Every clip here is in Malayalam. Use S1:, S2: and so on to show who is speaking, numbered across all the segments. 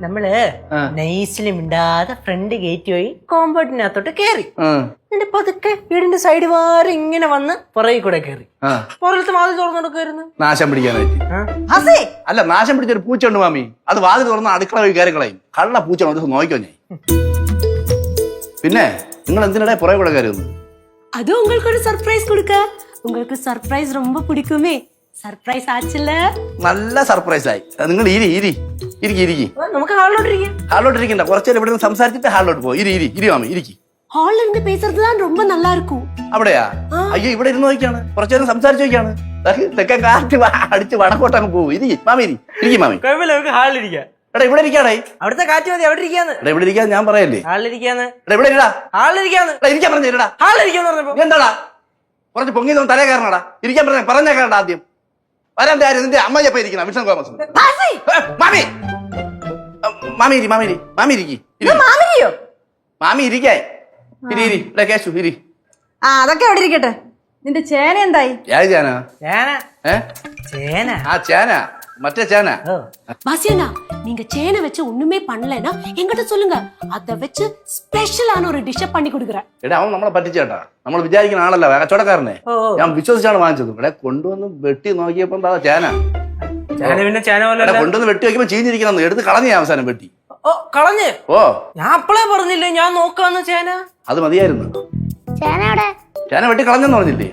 S1: നമ്മള് നൈസിലും മിണ്ടാതെ ഫ്രണ്ട് ഗേറ്റ് വഴി കോമ്പൗണ്ടിനകത്തോട്ട് കേറി എന്നിട്ട് പതുക്കെ വീടിന്റെ സൈഡ് വാരം ഇങ്ങനെ വന്ന് പുറകിൽ കൂടെ കേറി പുറത്ത് വാതിൽ തുറന്നെടുക്കായിരുന്നു.
S2: നാശം പിടിക്കാനായിട്ട് അല്ല, നാശം പിടിച്ചൊരു പൂച്ചുണ്ട് മാമി. അത് വാതിൽ തുറന്ന് അടുക്കള വഴി കയറി കളയും. കള്ള പൂച്ച നോക്കിക്കോ ഞാൻ. പിന്നെ നിങ്ങൾ എന്തിനടെ പുറകെ കൂടെ കയറി വന്നു?
S3: அது உங்களுக்கு ஒரு சர்ப்ரைஸ் கொடுக்க. உங்களுக்கு சர்ப்ரைஸ் ரொம்ப பிடிக்குமே. സർപ്രൈസ് ആച്ചില്ല.
S2: നല്ല സർപ്രൈസ് ആയി. നിങ്ങൾ ഇരിക്കി
S1: നമുക്ക് ഹാളിലോട്ടിരിക്കാം.
S2: ഹാളിലോട്ടിരിക്കണ്ട, കുറച്ചേരം ഇവിടെ നിന്ന് സംസാരിച്ചിട്ട് ഹാളിലോട്ട് പോകും. ഇരി മാമി ഇരിക്കി.
S3: ഹാളിൽ ഇருந்து பேசுறது தான் ரொம்ப நல்லா இருக்கும்.
S2: അവിടെയാ? അയ്യോ, ഇവിടെ ഇരുന്ന് നോക്കിയാണ്, കുറച്ചേരം സംസാരിച്ചു നോക്കിയാണ്. തെക്കൻ കാറ്റ് അടിച്ച് വടക്കോട്ടങ്ങ് പോകും. മാമി ഇരിക്കി മാമി.
S1: കുഴപ്പമില്ല, നമുക്ക് ഹാളിലിരിക്കാം.
S2: എടാ ഇവിടെ ഇരിക്കാടേ.
S1: അവിടുത്തെ കാറ്റ് മതി, അവിടെ ഇരിക്കാന്ന്.
S2: ഇവിടെ ഇരിക്കാൻ ഞാൻ പറയല്ലേ.
S1: ഹാളിലിരിക്കാന്ന്.
S2: ഇവിടെ ഇരിക്കാന്ന്.
S1: ഇരിക്കാൻ പറഞ്ഞാ ഹാളിലിരിക്കാന്ന് പറഞ്ഞപ്പോ
S2: എന്താടാ കുറച്ച് പൊങ്ങി തലേ കയറണടാ. ഇരിക്കാൻ പറഞ്ഞാ കയറണ്ട. ആദ്യം വരാൻ ആരും നിന്റെ അമ്മയപ്പ ഇരിക്കണം. വിഷ്ണു കോമസ് മാമി ഇരിക്കേ. കേശു ഇരി.
S4: അതൊക്കെ അവിടെ ഇരിക്കട്ടെ. നിന്റെ ചേന എന്തായി?
S2: ഏത് ചേന? ചേന മറ്റേ ചേന.
S3: பாசியண்ணா, நீங்க சேனை வச்சு ஒண்ணுமே பண்ணலனா என்கிட்ட சொல்லுங்க. அத வச்சு ஸ்பெஷலான ஒரு டிஷ் பண்ணி கொடுக்குறேன்.
S2: എടാ അവൻ നമ്മളെ പറ്റിച്ചേട്ടാ. നമ്മൾ വിചാരിക്കുന്ന ആളല്ല, കച്ചവടക്കാരനെ. ഞാൻ വിശ്വസിച്ചാണ് വാങ്ങിച്ചത്. ഇവിടെ കൊണ്ടുവന്ന് വെട്ടി നോക്കിയപ്പോ എന്താ ചേന. കൊണ്ടുവന്ന് വെട്ടി നോക്കിയപ്പോ ചീഞ്ഞിരിക്കണം. എടുത്ത് കളഞ്ഞ അവസാനം വെട്ടി.
S1: കളഞ്ഞ്?
S2: ഓ,
S1: ഞാൻ അപ്പളേ പറഞ്ഞില്ലേ ഞാൻ നോക്കാന്ന് ചേന.
S2: അത് മതിയായിരുന്നു. ചേന വെട്ടി കളഞ്ഞെന്ന് പറഞ്ഞില്ലേ?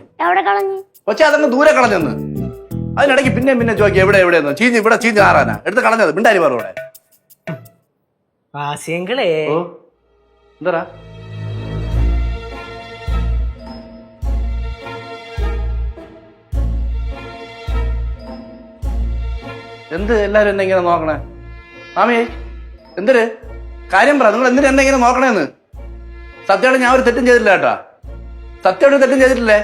S2: കൊച്ചെ അതങ്ങ് ദൂരെ കളഞ്ഞെന്ന്. അതിനിടയ്ക്ക് പിന്നെ ചോദിക്കുക എവിടെയെന്ന്. ഇവിടെ ചീഞ്ഞ് ആറാനാ എടുത്ത് കളഞ്ഞത്. മിണ്ടാരി പറൂടെ. എന്താ എന്ത് എല്ലാരും എന്നെ ഇങ്ങനെ നോക്കണേ? മാമിയെ എന്തൊരു കാര്യം പറ. നിങ്ങൾ എന്തിനാ എന്നെ ഇങ്ങനെ നോക്കണേന്ന്? സത്യമായിട്ട് ഞാൻ ഒരു തെറ്റും ചെയ്തിട്ടില്ല കേട്ടാ. സത്യമായിട്ട് തെറ്റും ചെയ്തിട്ടില്ലേ?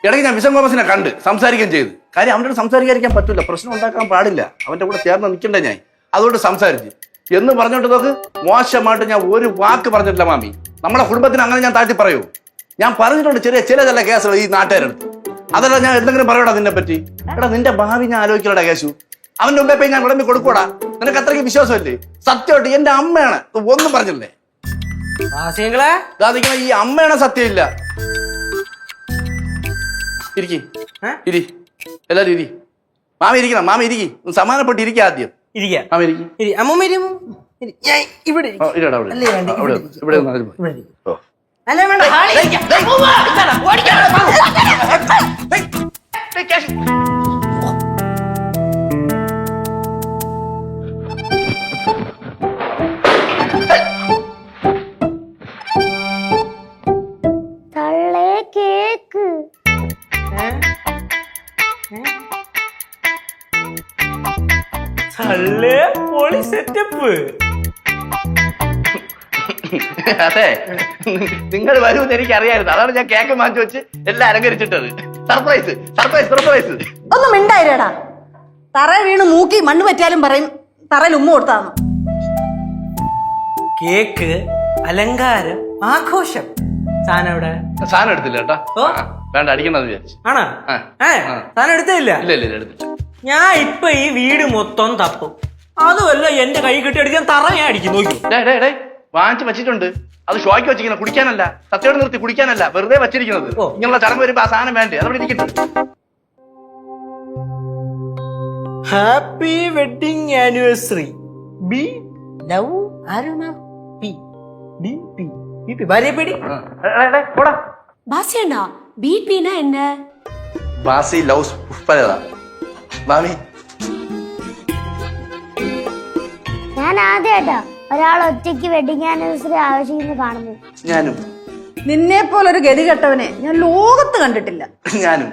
S2: ഇടയ്ക്ക് ഞാൻ വിഷം കോമസിനെ കണ്ട് സംസാരിക്കുകയും ചെയ്തു. കാര്യം അവൻ്റെ കൂടെ സംസാരിക്കാതിരിക്കാൻ പറ്റില്ല. പ്രശ്നം ഉണ്ടാക്കാൻ പാടില്ല. അവൻ്റെ കൂടെ ചേർന്ന് നിൽക്കണ്ടേ ഞാൻ. അതുകൊണ്ട് സംസാരിച്ച് എന്ന് പറഞ്ഞോണ്ട് നോക്ക്. മോശമായിട്ട് ഞാൻ ഒരു വാക്ക് പറഞ്ഞിട്ടില്ല മാമി. നമ്മളെ കുടുംബത്തിന് അങ്ങനെ ഞാൻ താഴ്ത്തി പറയൂ? ഞാൻ പറഞ്ഞിട്ടുണ്ട് ചില കേസുകൾ ഈ നാട്ടുകാരെടുത്ത്. അതല്ല ഞാൻ എന്തെങ്കിലും പറയടാ നിന്നെ പറ്റി. എടാ നിന്റെ ഭാവി ഞാൻ ആലോചിക്കലടാ കേശു. അവന്റെ മുമ്പേ പോയി ഞാൻ വിളമ്പി കൊടുക്കൂടാ? നിനക്ക് അത്രയ്ക്ക് വിശ്വാസമല്ലേ? സത്യമായിട്ട് എന്റെ അമ്മയാണ്. ഒന്നും പറഞ്ഞില്ലേ? ഈ അമ്മയാണ് സത്യമില്ല. ഇരി എല്ലാരും ഇരി. മാമി ഇരിക്കണം. മാമി ഇരിക്കി. സമാനപ്പെട്ട് ഇരിക്കുക ആദ്യം. മാമി ഇരിക്കി. അതെ, നിങ്ങൾ വരുമെന്ന് എനിക്ക് അറിയായിരുന്നു. അതാണ് ഞാൻ കേക്ക് വാങ്ങിച്ചു വെച്ച് എല്ലാം അലങ്കരിച്ചിട്ടത്. സർപ്രൈസ്.
S4: ഒന്നും മിണ്ടായിരടാ. തറ വീണ് മൂക്കി മണ്ണ് പറ്റിയാലും പറയും തറയിൽ ഉമ്മ കൊടുത്താന്ന്.
S1: കേക്ക്, അലങ്കാരം, ആഘോഷം.
S2: സാധനം എടുത്തില്ല കേട്ടാ. വേണ്ട, അടിക്കണ്ടെന്ന് വിചാരിച്ചു.
S1: ആണോ? സാധനം എടുത്തില്ല?
S2: ഇല്ല എടുത്തില്ല.
S1: ഞാൻ ഇപ്പൊ ഈ വീട് മൊത്തം തപ്പും. അതുമല്ല എന്റെ കൈ കെട്ടി അടിക്കാൻ തറ ഞാൻ അടിക്കും. നോക്കി
S2: വാങ്ങിച്ചു വെച്ചിട്ടുണ്ട്. അത് ഷോയ്ക്ക് വെച്ചിരിക്കുന്നത്, കുടിക്കാനല്ല. സത്യയോട് നിർത്തി കുടിക്കാനല്ല, വെറുതെ വെച്ചിരിക്കുന്നത്. ഇങ്ങനെയുള്ള ചടങ്ങ് വരുമ്പോ ആ സാധനം വേണ്ടേ? അതവിടെ ഇരിക്കട്ടെ.
S1: Happy wedding anniversary. B love Aruna P B P B P ഭാര്യപ്പേടി.
S3: பாசியண்ணா, பிபினா என்ன?
S2: ബാസി ലവ്സ് പുഷ്പലത. മാമി
S5: ഞാൻ ആദ്യമായിട്ടാ ഒരാൾ ഒറ്റയ്ക്ക് വെഡിങ് ആനിവേഴ്സറി ആവശ്യിക്കുന്നു കാണുന്നു.
S2: ഞാനും.
S4: നിന്നെ പോലൊരു ഗതി കെട്ടവനെ ഞാൻ ലോകത്ത് കണ്ടിട്ടില്ല.
S2: ഞാനും.